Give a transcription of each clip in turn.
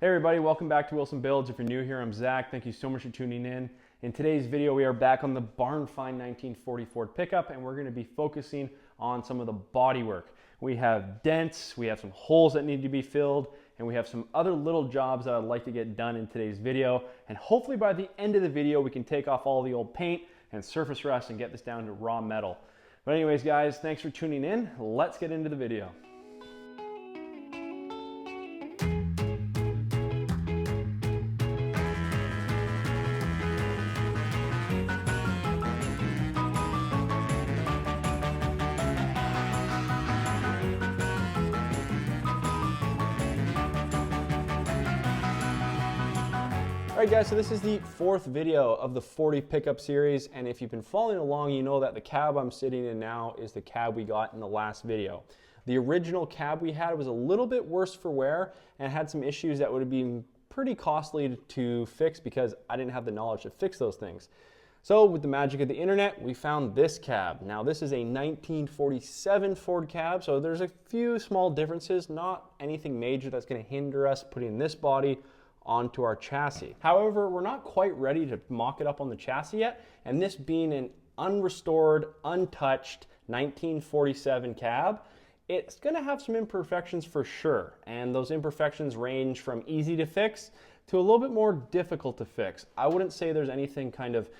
Hey everybody, welcome back to Willson Builds. If you're new here, I'm Zach. Thank you so much for tuning in. In today's video, we are back on the Barn Find 1940 Ford pickup, and we're going to be focusing on some of the body work. We have dents, we have some holes that need to be filled, and we have some other little jobs that I'd like to get done in today's video. And hopefully by the end of the video, we can take off all the old paint and surface rust and get this down to raw metal. But anyways, guys, thanks for tuning in. Let's get into the video. All right guys, so this is the fourth video of the 40 pickup series, and if you've been following along, you know that the cab I'm sitting in now is the cab we got in the last video. The original cab we had was a little bit worse for wear and had some issues that would have been pretty costly to fix because I didn't have the knowledge to fix those things. So with the magic of the internet, we found this cab. Now this is a 1947 Ford cab, so there's a few small differences, not anything major that's going to hinder us putting this body onto our chassis. However, we're not quite ready to mock it up on the chassis yet, and this being an unrestored, untouched 1947 cab, it's going to have some imperfections for sure, and those imperfections range from easy to fix to a little bit more difficult to fix. I wouldn't say there's anything kind of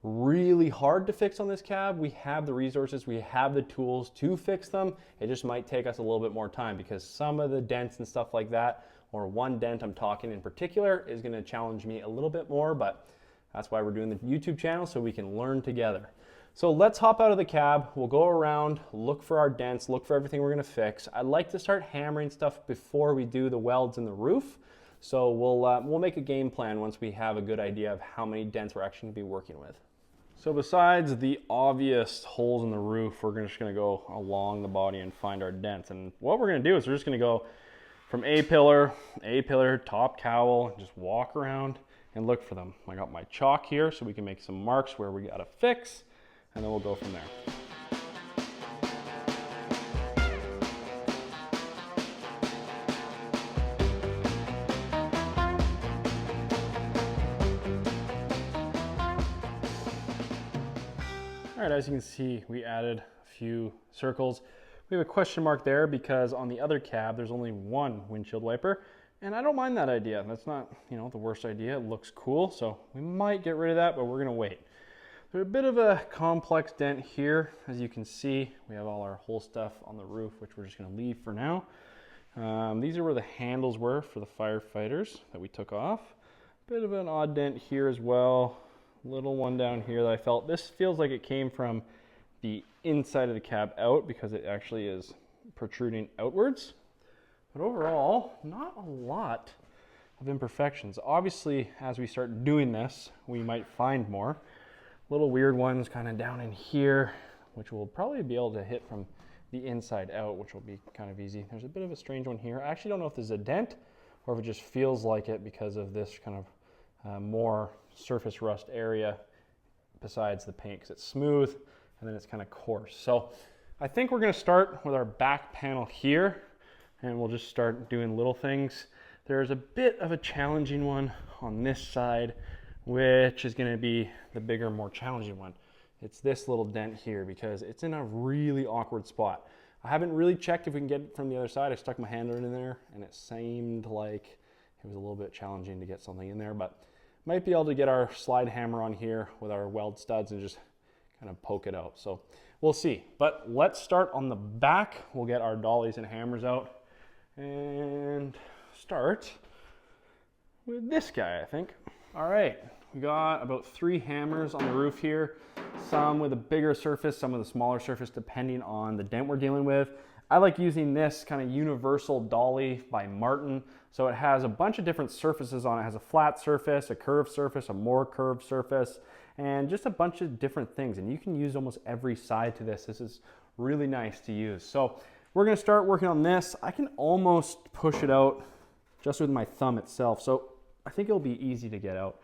really hard to fix on this cab. We have the resources, we have the tools to fix them. It just might take us a little bit more time because some of the dents and stuff like that, or one dent I'm talking in particular, is going to challenge me a little bit more, but that's why we're doing the YouTube channel, so we can learn together. So let's hop out of the cab. We'll go around, look for our dents, look for everything we're going to fix. I'd like to start hammering stuff before we do the welds in the roof. So we'll make a game plan once we have a good idea of how many dents we're actually going to be working with. So besides the obvious holes in the roof, we're just going to go along the body and find our dents. And what we're going to do is we're just going to go from A-pillar, top cowl, just walk around and look for them. I got my chalk here so we can make some marks where we got to fix, and then we'll go from there. All right, as you can see, we added a few circles. We have a question mark there because on the other cab, there's only one windshield wiper, and I don't mind that idea. That's not, the worst idea. It looks cool, so we might get rid of that, but we're gonna wait. There's a bit of a complex dent here. As you can see, we have all our hole stuff on the roof, which we're just gonna leave for now. These are where the handles were for the firefighters that we took off. Bit of an odd dent here as well. Little one down here that I felt, this feels like it came from the inside of the cab out because it actually is protruding outwards. But overall, not a lot of imperfections. Obviously, as we start doing this, we might find more. Little weird ones kind of down in here, which we'll probably be able to hit from the inside out, which will be kind of easy. There's a bit of a strange one here. I actually don't know if this is a dent or if it just feels like it because of this kind of more surface rust area besides the paint, because it's smooth and then it's kind of coarse. So I think we're going to start with our back panel here, and we'll just start doing little things. There's a bit of a challenging one on this side, which is going to be the bigger, more challenging one. It's this little dent here because it's in a really awkward spot. I haven't really checked if we can get it from the other side. I stuck my hand in there and it seemed like it was a little bit challenging to get something in there, but might be able to get our slide hammer on here with our weld studs and just kind of poke it out. So we'll see. But let's start on the back. We'll get our dollies and hammers out and start with this guy, I think. All right, we got about 3 hammers on the roof here. Some with a bigger surface, some with a smaller surface, depending on the dent we're dealing with. I like using this kind of universal dolly by Martin. So it has a bunch of different surfaces on it. It has a flat surface, a curved surface, a more curved surface, and just a bunch of different things. And you can use almost every side to this. This is really nice to use. So we're gonna start working on this. I can almost push it out just with my thumb itself. So I think it'll be easy to get out.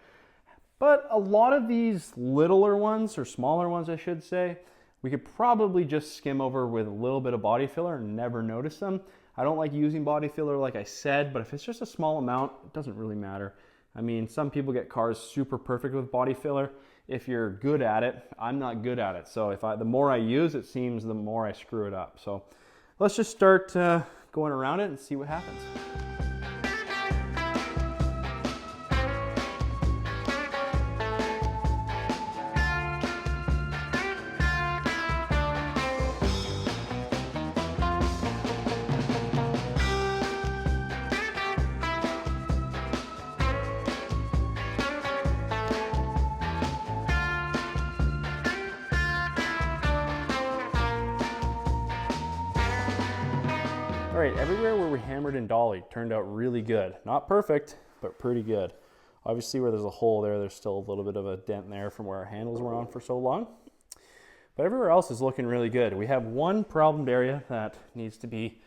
But a lot of these littler ones, or smaller ones I should say, we could probably just skim over with a little bit of body filler and never notice them. I don't like using body filler like I said, but if it's just a small amount, it doesn't really matter. I mean, some people get cars super perfect with body filler. If you're good at it, I'm not good at it. So the more I use, it seems the more I screw it up. So let's just start going around it and see what happens. All right, everywhere where we hammered in Dolly turned out really good. Not perfect, but pretty good. Obviously where there's a hole there, there's still a little bit of a dent there from where our handles were on for so long. But everywhere else is looking really good. We have one problemed area that needs to be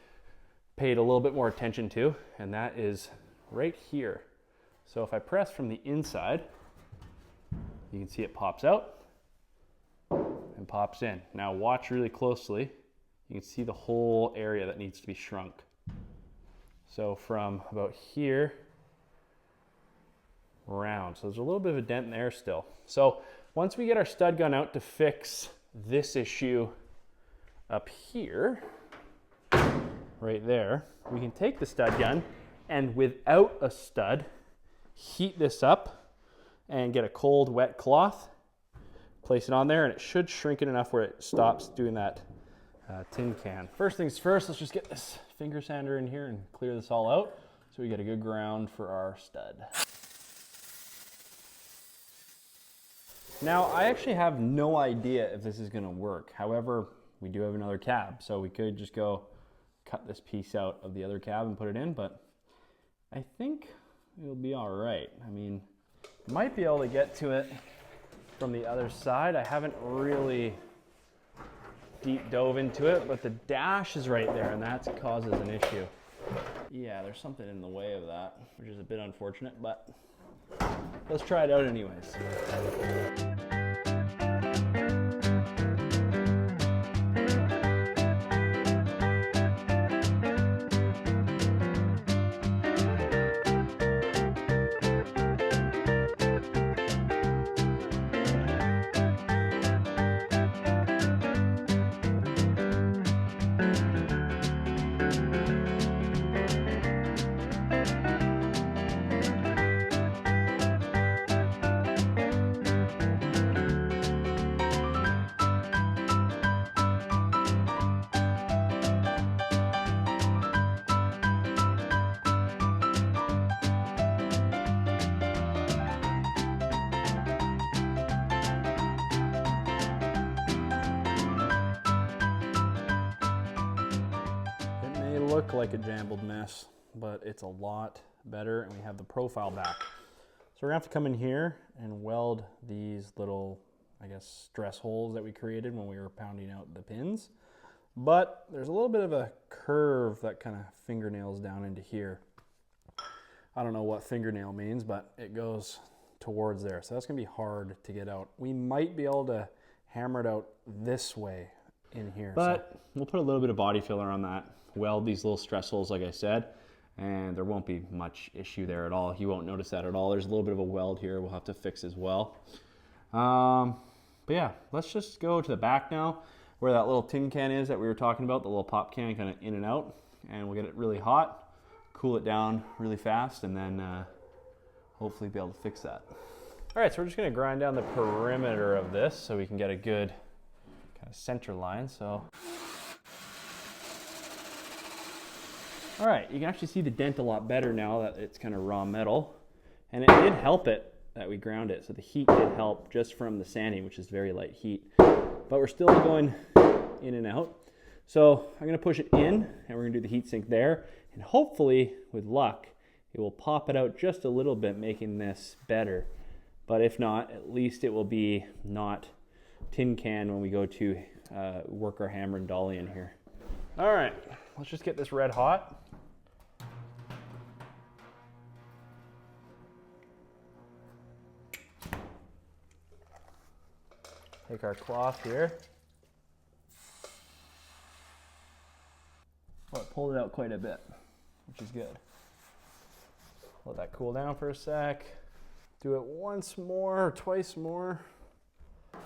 paid a little bit more attention to, and that is right here. So if I press from the inside, you can see it pops out and pops in. Now watch really closely. You can see the whole area that needs to be shrunk. So from about here around. So there's a little bit of a dent in there still. So once we get our stud gun out to fix this issue up here, right there, we can take the stud gun and without a stud, heat this up and get a cold, wet cloth, place it on there, and it should shrink it enough where it stops doing that tin can. First things first, let's just get this finger sander in here and clear this all out so we get a good ground for our stud. Now, I actually have no idea if this is going to work. However, we do have another cab, so we could just go cut this piece out of the other cab and put it in, but I think it'll be all right. I mean, might be able to get to it from the other side. I haven't really deep dove into it, but the dash is right there and that causes an issue. Yeah, there's something in the way of that, which is a bit unfortunate, but let's try it out anyways. Look like a jumbled mess, but it's a lot better, and we have the profile back. So we're gonna have to come in here and weld these little, I guess, stress holes that we created when we were pounding out the pins. But there's a little bit of a curve that kind of fingernails down into here. I don't know what fingernail means, but it goes towards there. So that's gonna be hard to get out. We might be able to hammer it out this way in here. But we'll put a little bit of body filler on that. Weld these little stress holes like I said, and there won't be much issue there at all. You won't notice that at all. There's a little bit of a weld here we'll have to fix as well. But yeah, let's just go to the back now where that little tin can is that we were talking about, the little pop can kind of in and out, and we'll get it really hot, cool it down really fast, and then hopefully be able to fix that. All right, so we're just gonna grind down the perimeter of this so we can get a good kind of center line. So all right, you can actually see the dent a lot better now that it's kind of raw metal. And it did help it that we ground it. So the heat did help just from the sanding, which is very light heat. But we're still going in and out. So I'm gonna push it in and we're gonna do the heat sink there. And hopefully, with luck, it will pop it out just a little bit, making this better. But if not, at least it will be not tin can when we go to work our hammer and dolly in here. All right, let's just get this red hot. Take our cloth here. About pulled it out quite a bit, which is good. Let that cool down for a sec. Do it once more or twice more.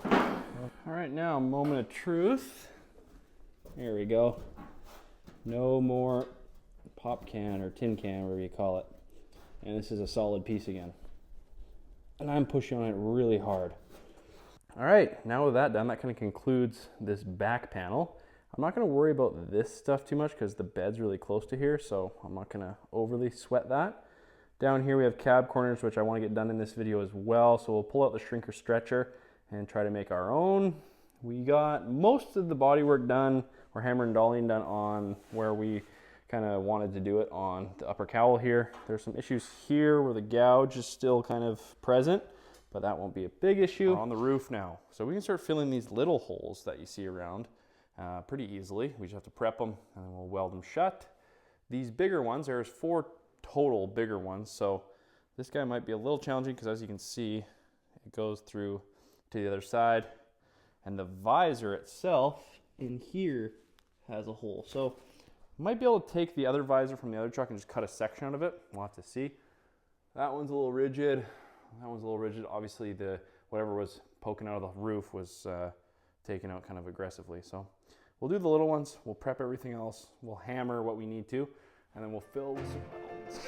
All right, now moment of truth. There we go. No more pop can or tin can, whatever you call it. And this is a solid piece again. And I'm pushing on it really hard. All right, now with that done, that kind of concludes this back panel. I'm not gonna worry about this stuff too much because the bed's really close to here, so I'm not gonna overly sweat that. Down here we have cab corners, which I wanna get done in this video as well, so we'll pull out the shrinker stretcher and try to make our own. We got most of the bodywork done, or hammer and dollying done on where we kind of wanted to do it on the upper cowl here. There's some issues here where the gouge is still kind of present, but that won't be a big issue. We're on the roof now, so we can start filling these little holes that you see around pretty easily. We just have to prep them and then we'll weld them shut. These bigger ones, there's 4 total bigger ones, so this guy might be a little challenging because as you can see, it goes through to the other side, and the visor itself in here has a hole. So might be able to take the other visor from the other truck and just cut a section out of it. We'll have to see. That one's a little rigid. That one's a little rigid. Obviously the whatever was poking out of the roof was taken out kind of aggressively. So we'll do the little ones. We'll prep everything else. We'll hammer what we need to, and then we'll fill with some welds.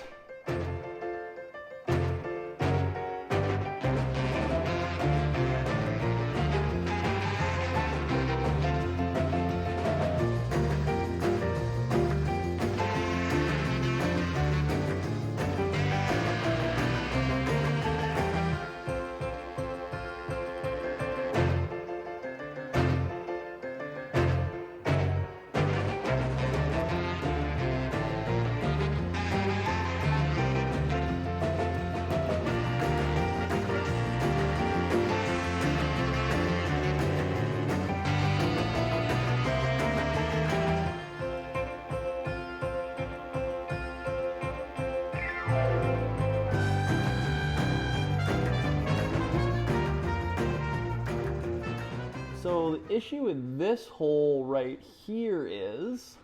So the issue with this hole right here is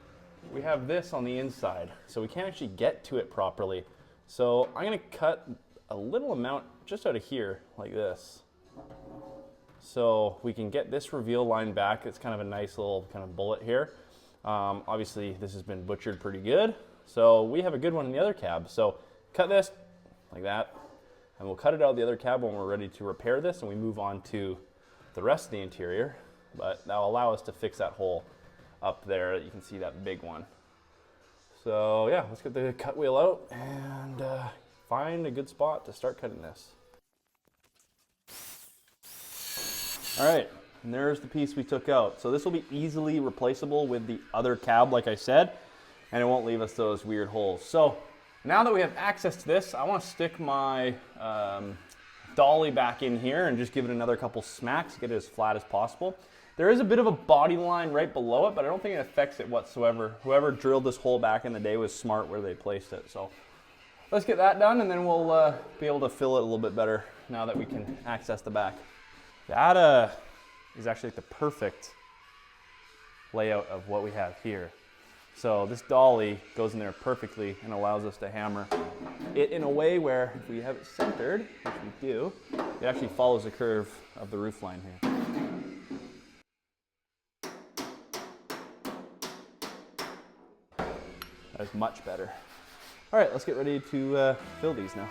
we have this on the inside, so we can't actually get to it properly. So I'm gonna cut a little amount just out of here, like this. So we can get this reveal line back. It's kind of a nice little kind of bullet here. Obviously this has been butchered pretty good. So we have a good one in the other cab. So cut this like that, and we'll cut it out of the other cab when we're ready to repair this and we move on to the rest of the interior, but that'll allow us to fix that hole up there. You can see that big one. So yeah, let's get the cut wheel out and find a good spot to start cutting this. All right, and there's the piece we took out. So this will be easily replaceable with the other cab, like I said, and it won't leave us those weird holes. So now that we have access to this, I want to stick my dolly back in here and just give it another couple smacks, get it as flat as possible. There is a bit of a body line right below it, but I don't think it affects it whatsoever. Whoever drilled this hole back in the day was smart where they placed it. So let's get that done and then we'll be able to fill it a little bit better now that we can access the back. That is actually like the perfect layout of what we have here. So this dolly goes in there perfectly and allows us to hammer it in a way where if we have it centered, which we do, it actually follows the curve of the roof line here. That is much better. All right, let's get ready to fill these now.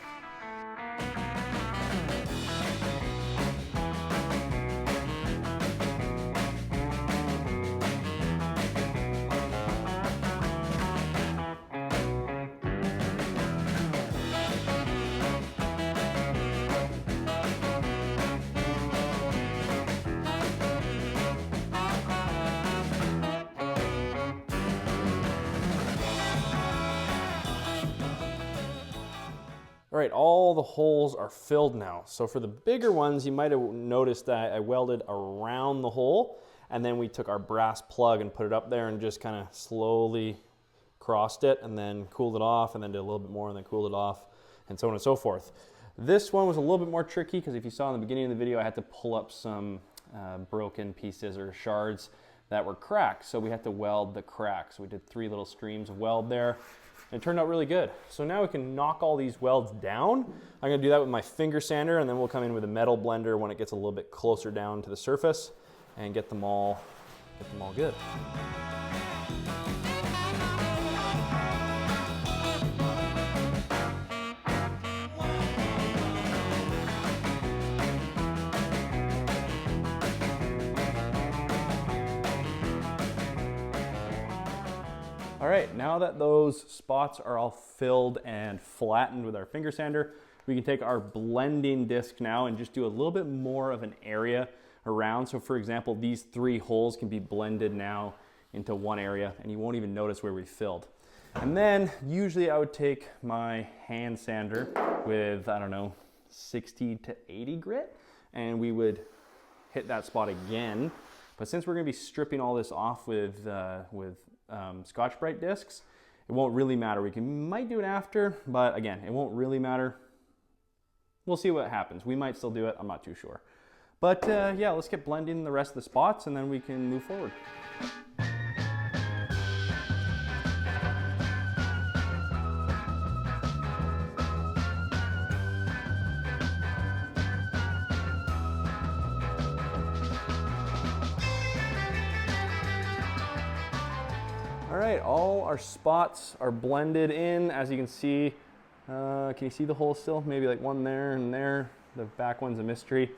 All right, all the holes are filled now. So for the bigger ones, you might have noticed that I welded around the hole and then we took our brass plug and put it up there and just kind of slowly crossed it and then cooled it off and then did a little bit more and then cooled it off and so on and so forth. This one was a little bit more tricky because if you saw in the beginning of the video, I had to pull up some broken pieces or shards that were cracked. So we had to weld the cracks. So we did 3 little streams of weld there. And it turned out really good. So now we can knock all these welds down. I'm gonna do that with my finger sander, and then we'll come in with a metal blender when it gets a little bit closer down to the surface and get them all good. All right, now that those spots are all filled and flattened with our finger sander, we can take our blending disc now and just do a little bit more of an area around. So for example, these 3 holes can be blended now into one area and you won't even notice where we filled. And then usually I would take my hand sander with, I don't know, 60 to 80 grit, and we would hit that spot again. But since we're gonna be stripping all this off with Scotch-Brite discs, it won't really matter. We might do it after, but again, it won't really matter. We'll see what happens. We might still do it, I'm not too sure. But yeah, let's get blending the rest of the spots and then we can move forward. All right, all our spots are blended in. As you can see, can you see the hole still? Maybe like one there and there. The back one's a mystery.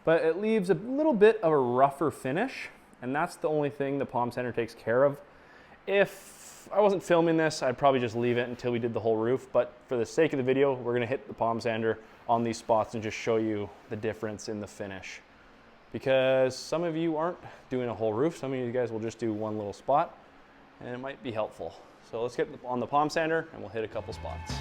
But it leaves a little bit of a rougher finish, and that's the only thing the palm sander takes care of. If I wasn't filming this, I'd probably just leave it until we did the whole roof, but for the sake of the video, we're gonna hit the palm sander on these spots and just show you the difference in the finish. Because some of you aren't doing a whole roof, some of you guys will just do one little spot, and it might be helpful. So let's get on the palm sander and we'll hit a couple spots.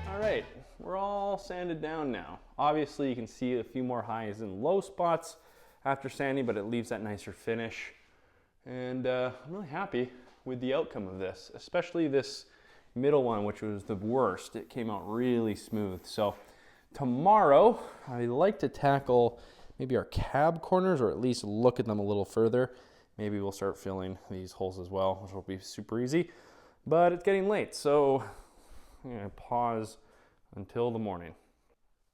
All right, we're all sanded down now. Obviously you can see a few more highs and low spots after sanding, but it leaves that nicer finish. And I'm really happy with the outcome of this, especially this middle one, which was the worst. It came out really smooth. So tomorrow, I like to tackle maybe our cab corners, or at least look at them a little further. Maybe we'll start filling these holes as well, which will be super easy. But it's getting late, so I'm gonna pause until the morning.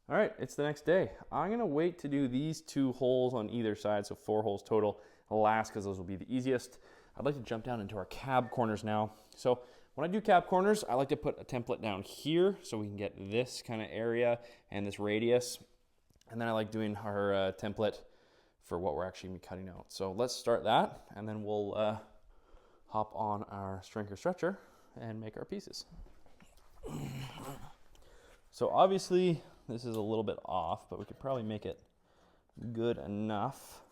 All right, it's the next day. I'm gonna wait to do these 2 holes on either side, so 4 holes total, last, because those will be the easiest. I'd like to jump down into our cab corners now. So when I do cab corners, I like to put a template down here so we can get this kind of area and this radius. And then I like doing our template for what we're actually cutting out. So let's start that, and then we'll hop on our stringer stretcher and make our pieces. So obviously this is a little bit off, but we could probably make it good enough.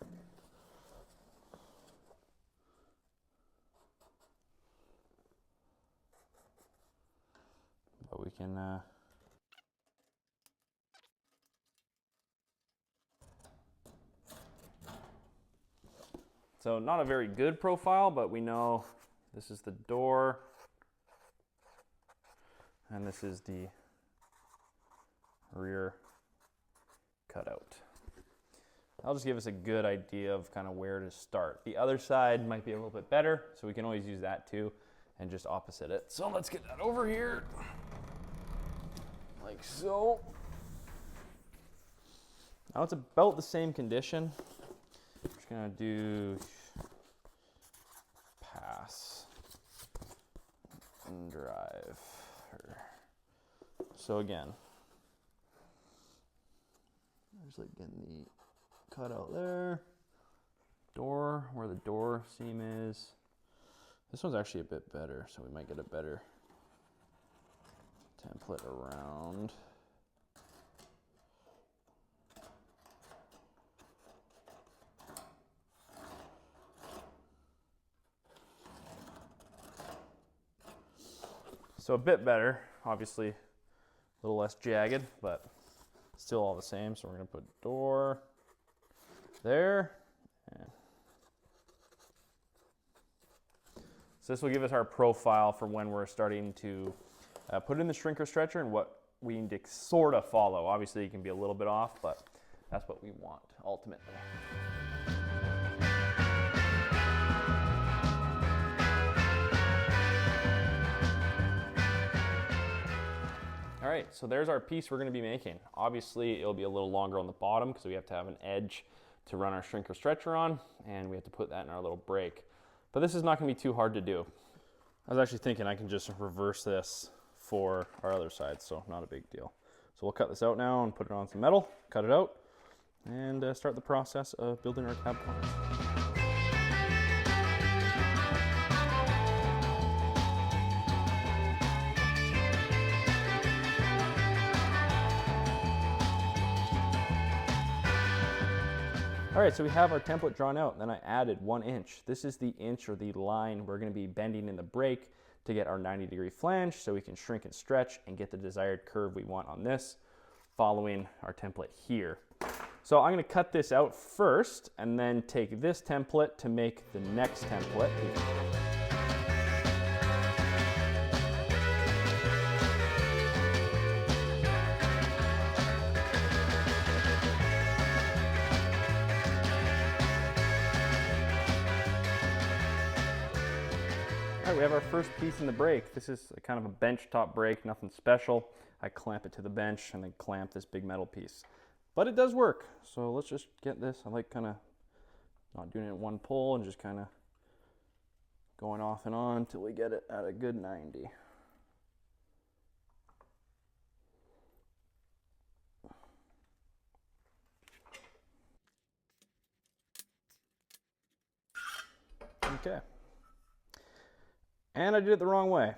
But we can so not a very good profile, but we know this is the door and this is the rear cutout. That'll just give us a good idea of kind of where to start. The other side might be a little bit better, so we can always use that too and just opposite it. So let's get that over here, like so. Now it's about the same condition. Just gonna do pass and drive. So again, there's like getting the cutout there. Door, where the door seam is. This one's actually a bit better, so we might get a better template around. So a bit better, obviously a little less jagged, but still all the same. So we're gonna put door there. And so this will give us our profile for when we're starting to put in the shrinker stretcher and what we need to sort of follow. Obviously you can be a little bit off, but That's what we want ultimately. All right, so there's our piece we're going to be making. Obviously, it'll be a little longer on the bottom because we have to have an edge to run our shrinker stretcher on, and we have to put that in our little brake. But this is not going to be too hard to do. I was actually thinking I can just reverse this for our other side, so not a big deal. So we'll cut this out now and put it on some metal, cut it out, and start the process of building our cab corners. All right, so we have our template drawn out, and then I added 1 inch. This is the inch or the line we're gonna be bending in the brake to get our 90-degree flange so we can shrink and stretch and get the desired curve we want on this, following our template here. So I'm gonna cut this out first and then take this template to make the next template. All right, we have our first piece in the brake. This is kind of a bench top brake, nothing special. I clamp it to the bench and then clamp this big metal piece. But it does work. So let's just get this. I like kind of not doing it in one pull and just kind of going off and on until we get it at a good 90. Okay. And I did it the wrong way.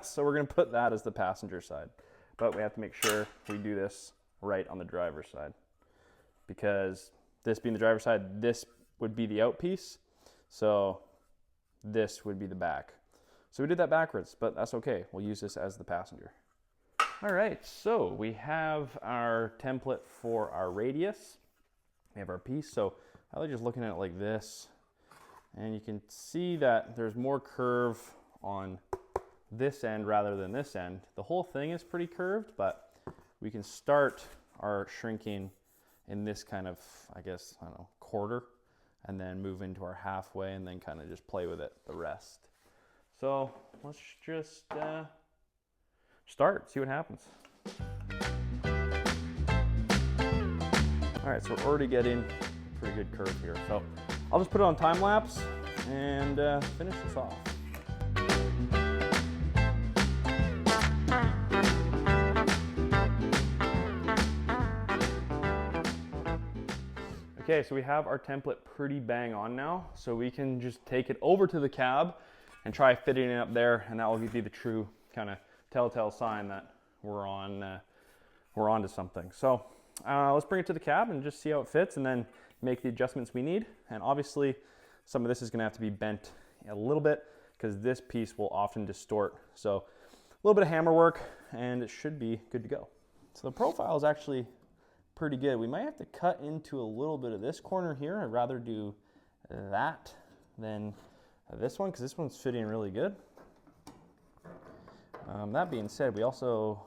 So we're gonna put that as the passenger side. But we have to make sure we do this right on the driver's side. Because this being the driver's side, this would be the out piece. So this would be the back. So we did that backwards, but that's okay. We'll use this as the passenger. All right, so we have our template for our radius. We have our piece. So I like just looking at it like this. And you can see that there's more curve on this end rather than this end. The whole thing is pretty curved, but we can start our shrinking in this kind of, I guess, I don't know, quarter, and then move into our halfway and then kind of just play with it the rest. So let's just start, see what happens. All right, so we're already getting a pretty good curve here. So I'll just put it on time lapse and finish this off. Okay, so we have our template pretty bang on now, so we can just take it over to the cab and try fitting it up there, and that will give you the true kind of telltale sign that we're onto something. So let's bring it to the cab and just see how it fits, and then make the adjustments we need. And obviously, some of this is going to have to be bent a little bit because this piece will often distort. So a little bit of hammer work, and it should be good to go. So the profile is actually pretty good. We might have to cut into a little bit of this corner here. I'd rather do that than this one because this one's fitting really good. That being said, we also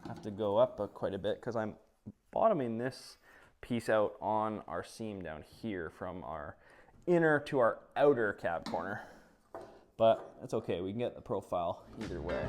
have to go up quite a bit because I'm bottoming this piece out on our seam down here from our inner to our outer cab corner. But it's okay, we can get the profile either way.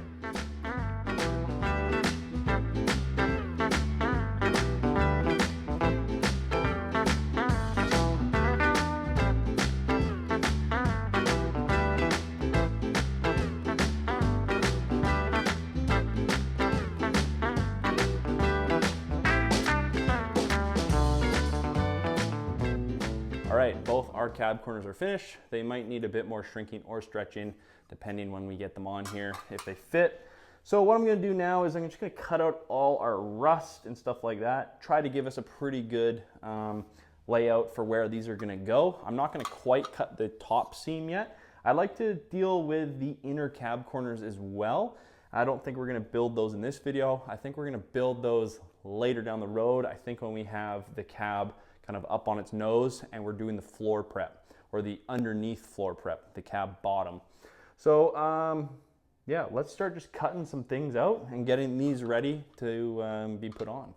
All right, both our cab corners are finished. They might need a bit more shrinking or stretching depending when we get them on here, if they fit. So what I'm gonna do now is I'm just gonna cut out all our rust and stuff like that, try to give us a pretty good layout for where these are gonna go. I'm not gonna quite cut the top seam yet. I like to deal with the inner cab corners as well. I don't think we're gonna build those in this video. I think we're gonna build those later down the road. I think when we have the cab kind of up on its nose and we're doing the floor prep or the underneath floor prep, the cab bottom. So yeah, let's start just cutting some things out and getting these ready to be put on.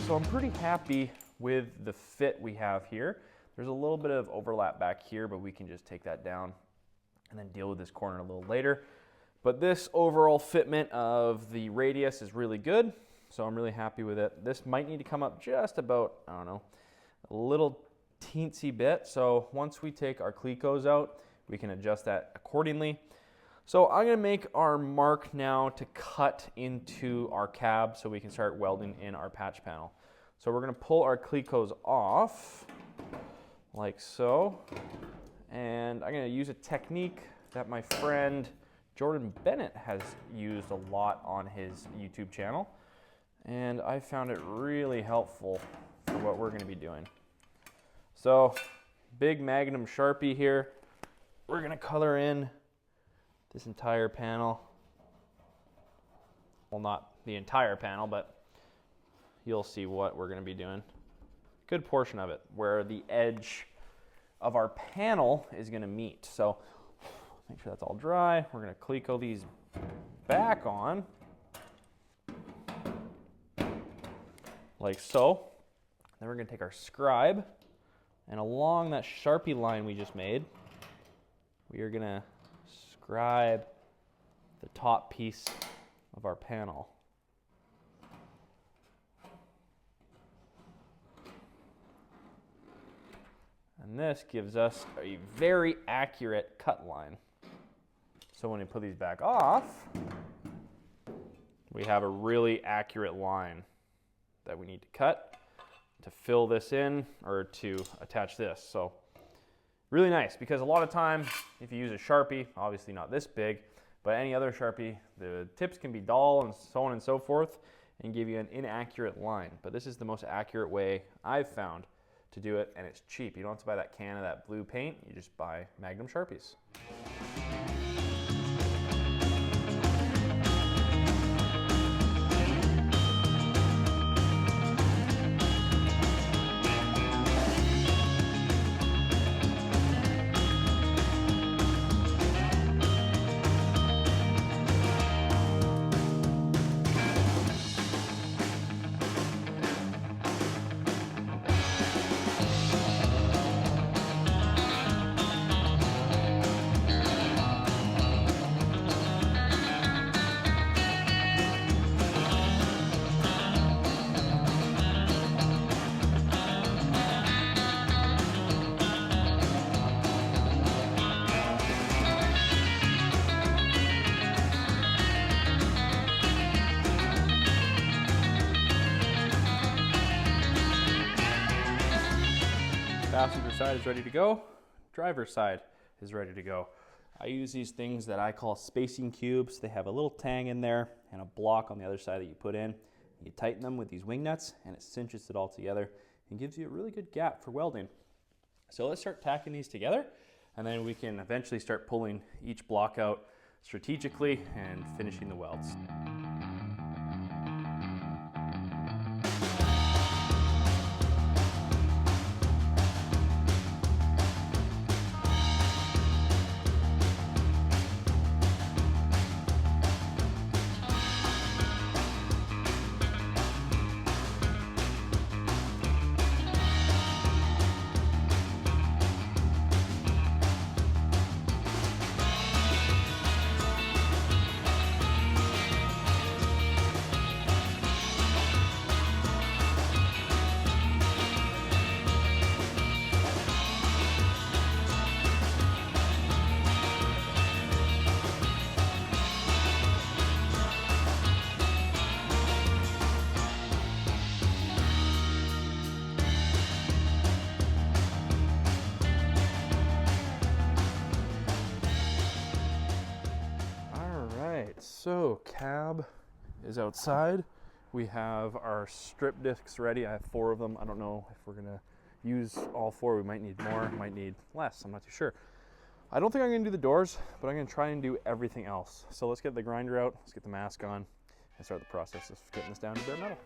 So I'm pretty happy with the fit we have here. There's a little bit of overlap back here, but we can just take that down and then deal with this corner a little later. But this overall fitment of the radius is really good, so I'm really happy with it. This might need to come up just about, I don't know, a little teensy bit. So once we take our clecos out, we can adjust that accordingly. So I'm gonna make our mark now to cut into our cab so we can start welding in our patch panel. So we're gonna pull our clecos off like so. And I'm gonna use a technique that my friend Jordan Bennett has used a lot on his YouTube channel. And I found it really helpful for what we're gonna be doing. So big Magnum Sharpie here. We're gonna color in this entire panel. Well, not the entire panel, but you'll see what we're gonna be doing. Good portion of it, where the edge of our panel is gonna meet. So make sure that's all dry. We're gonna cleco these back on, like so. Then we're gonna take our scribe, and along that Sharpie line we just made, we are gonna scribe the top piece of our panel. And this gives us a very accurate cut line. So when we put these back off, we have a really accurate line that we need to cut to fill this in or to attach this. So really nice, because a lot of time if you use a Sharpie, obviously not this big, but any other Sharpie, the tips can be dull and so on and so forth and give you an inaccurate line. But this is the most accurate way I've found to do it, and it's cheap. You don't have to buy that can of that blue paint, you just buy Magnum Sharpies. Passenger side is ready to go. Driver's side is ready to go. I use these things that I call spacing cubes. They have a little tang in there and a block on the other side that you put in. You tighten them with these wing nuts and it cinches it all together and gives you a really good gap for welding. So let's start tacking these together, and then we can eventually start pulling each block out strategically and finishing the welds. So cab is outside. We have our strip discs ready. I have 4 of them. I don't know if we're gonna use all 4. We might need more, might need less. I'm not too sure. I don't think I'm gonna do the doors, but I'm gonna try and do everything else. So let's get the grinder out, let's get the mask on, and start the process of getting this down to bare metal.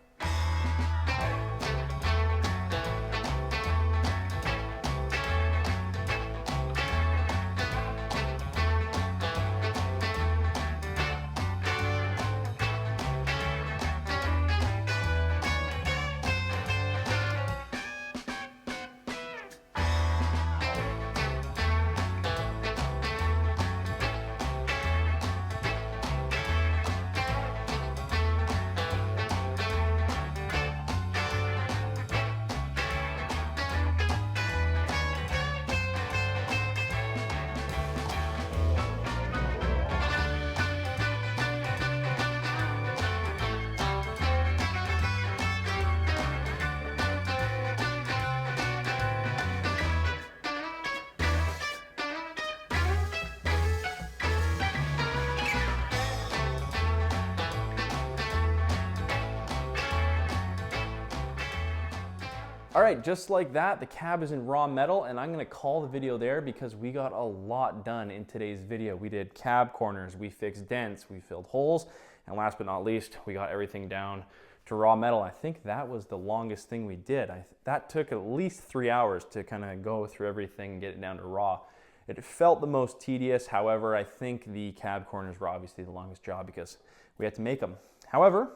All right, just like that, the cab is in raw metal, and I'm gonna call the video there because we got a lot done in today's video. We did cab corners, we fixed dents, we filled holes, and last but not least, we got everything down to raw metal. I think that was the longest thing we did. That took at least 3 hours to kind of go through everything and get it down to raw. It felt the most tedious. However, I think the cab corners were obviously the longest job because we had to make them. However,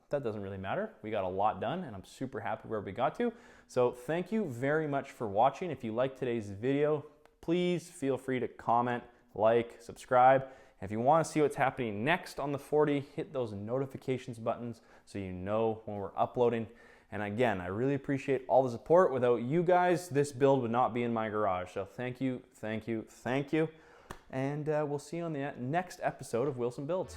that doesn't really matter. We got a lot done and I'm super happy where we got to. So thank you very much for watching. If you liked today's video, please feel free to comment, like, subscribe. And if you want to see what's happening next on the 40, hit those notifications buttons so you know when we're uploading. And again, I really appreciate all the support. Without you guys, this build would not be in my garage. So thank you, thank you, thank you. And we'll see you on the next episode of Willson Builds.